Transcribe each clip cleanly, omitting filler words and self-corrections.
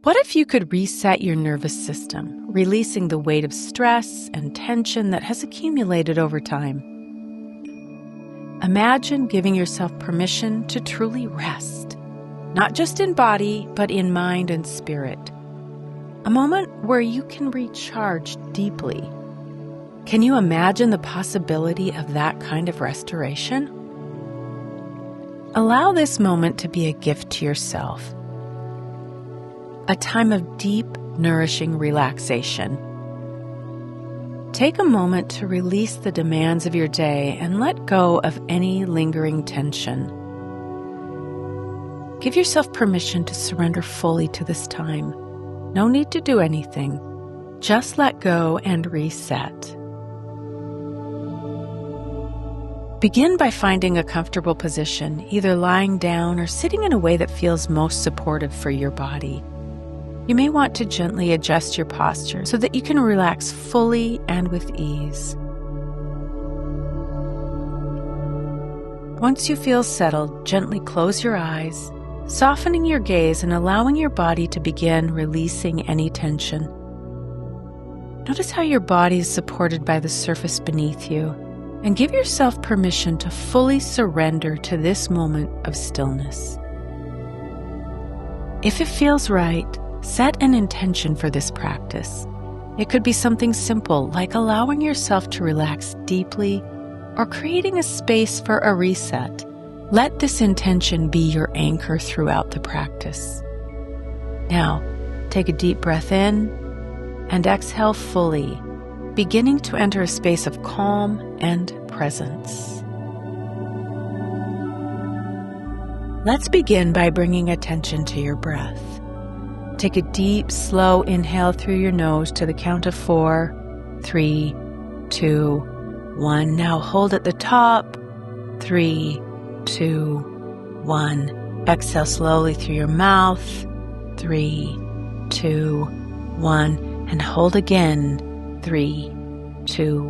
What if you could reset your nervous system, releasing the weight of stress and tension that has accumulated over time? Imagine giving yourself permission to truly rest, not just in body, but in mind and spirit. A moment where you can recharge deeply. Can you imagine the possibility of that kind of restoration? Allow this moment to be a gift to yourself. A time of deep, nourishing relaxation. Take a moment to release the demands of your day and let go of any lingering tension. Give yourself permission to surrender fully to this time. No need to do anything. Just let go and reset. Begin by finding a comfortable position, either lying down or sitting in a way that feels most supportive for your body. You may want to gently adjust your posture so that you can relax fully and with ease. Once you feel settled, gently close your eyes, softening your gaze and allowing your body to begin releasing any tension. Notice how your body is supported by the surface beneath you, and give yourself permission to fully surrender to this moment of stillness. If it feels right, set an intention for this practice. It could be something simple like allowing yourself to relax deeply or creating a space for a reset. Let this intention be your anchor throughout the practice. Now, take a deep breath in and exhale fully, beginning to enter a space of calm and presence. Let's begin by bringing attention to your breath. Take a deep, slow inhale through your nose to the count of 4, 3, 2, 1. Now hold at the top. 3, 2, 1. Exhale slowly through your mouth. 3, 2, 1. And hold again. 3, 2,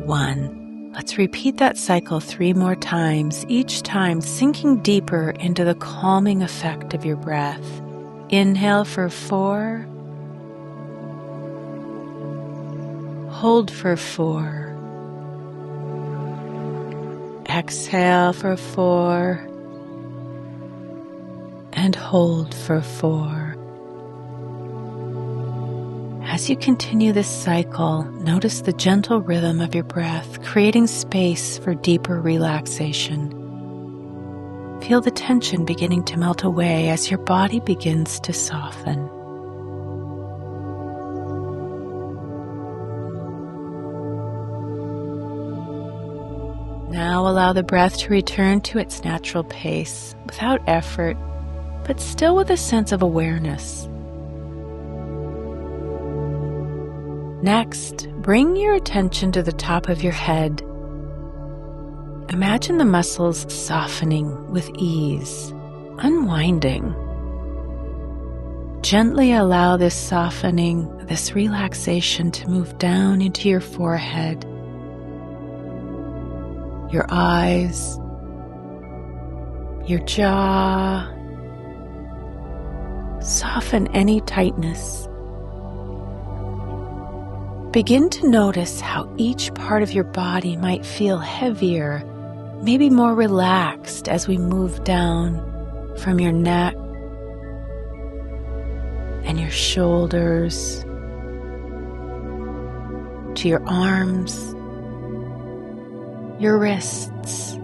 1. Let's repeat that cycle 3 more times, each time sinking deeper into the calming effect of your breath. Inhale for 4. Hold for 4. Exhale for 4. And hold for 4. As you continue this cycle, notice the gentle rhythm of your breath, creating space for deeper relaxation. Feel the tension beginning to melt away as your body begins to soften. Now allow the breath to return to its natural pace, without effort, but still with a sense of awareness. Next, bring your attention to the top of your head. Imagine the muscles softening with ease, unwinding. Gently allow this softening, this relaxation to move down into your forehead, your eyes, your jaw. Soften any tightness. Begin to notice how each part of your body might feel heavier, maybe more relaxed as we move down from your neck and your shoulders to your arms, your wrists,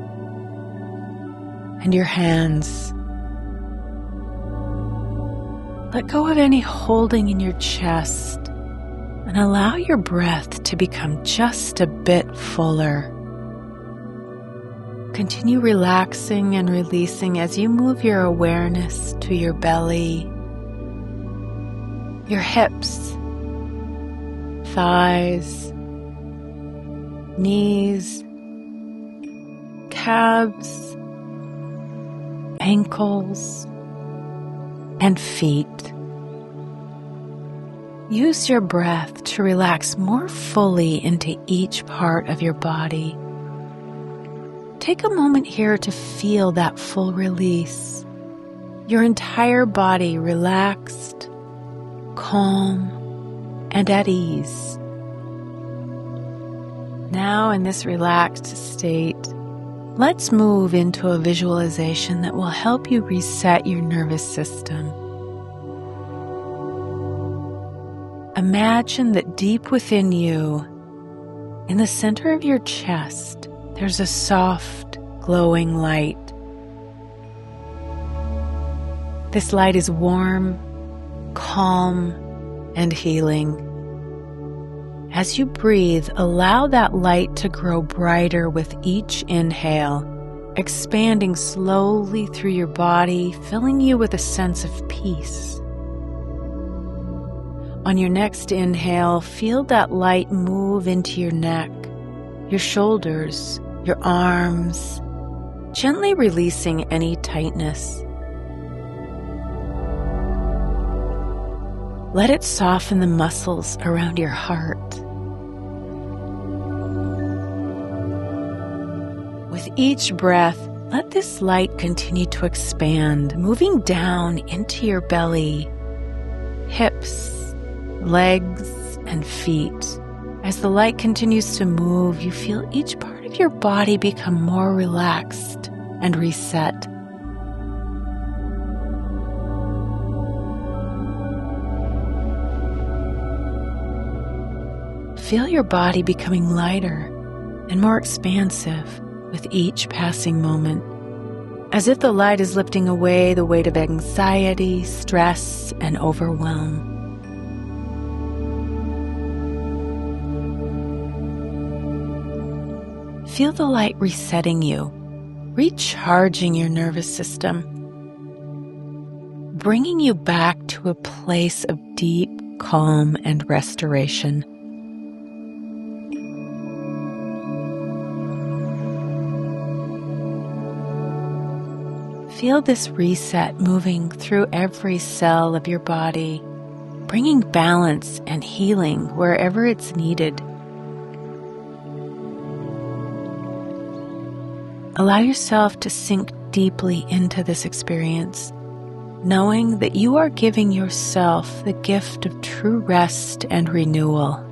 and your hands. Let go of any holding in your chest and allow your breath to become just a bit fuller. Continue relaxing and releasing as you move your awareness to your belly, your hips, thighs, knees, calves, ankles, and feet. Use your breath to relax more fully into each part of your body. Take a moment here to feel that full release. Your entire body relaxed calm and at ease. Now, in this relaxed state, let's move into a visualization that will help you reset your nervous system. Imagine that deep within you, in the center of your chest, there's a soft, glowing light. This light is warm, calm, and healing. As you breathe, allow that light to grow brighter with each inhale, expanding slowly through your body, filling you with a sense of peace. On your next inhale, feel that light move into your neck, your shoulders, your arms, gently releasing any tightness. Let it soften the muscles around your heart. With each breath, let this light continue to expand, moving down into your belly, hips, legs, and feet. As the light continues to move, you feel each part of your body become more relaxed and reset. Feel your body becoming lighter and more expansive with each passing moment, as if the light is lifting away the weight of anxiety, stress, and overwhelm. Feel the light resetting you, recharging your nervous system, bringing you back to a place of deep calm and restoration. Feel this reset moving through every cell of your body, bringing balance and healing wherever it's needed. Allow yourself to sink deeply into this experience, knowing that you are giving yourself the gift of true rest and renewal.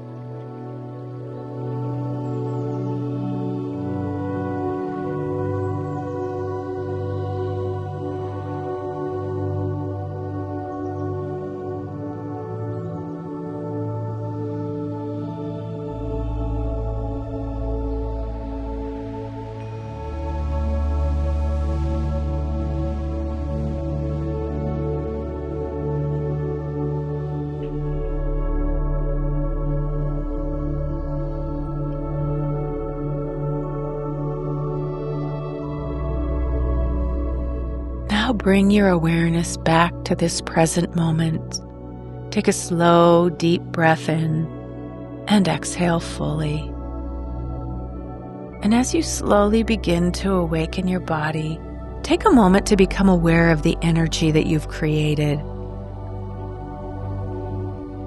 Now bring your awareness back to this present moment. Take a slow, deep breath in and exhale fully. And as you slowly begin to awaken your body, take a moment to become aware of the energy that you've created.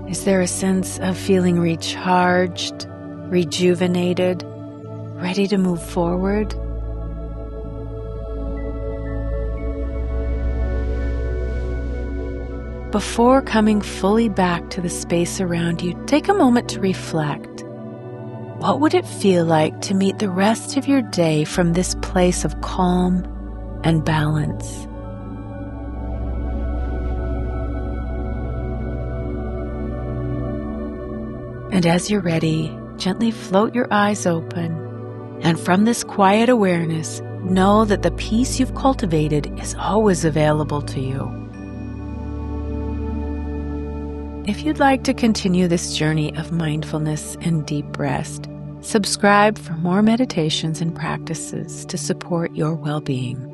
Is there a sense of feeling recharged, rejuvenated, ready to move forward? Before coming fully back to the space around you, take a moment to reflect. What would it feel like to meet the rest of your day from this place of calm and balance? And as you're ready, gently float your eyes open. And from this quiet awareness, know that the peace you've cultivated is always available to you. If you'd like to continue this journey of mindfulness and deep rest, subscribe for more meditations and practices to support your well-being.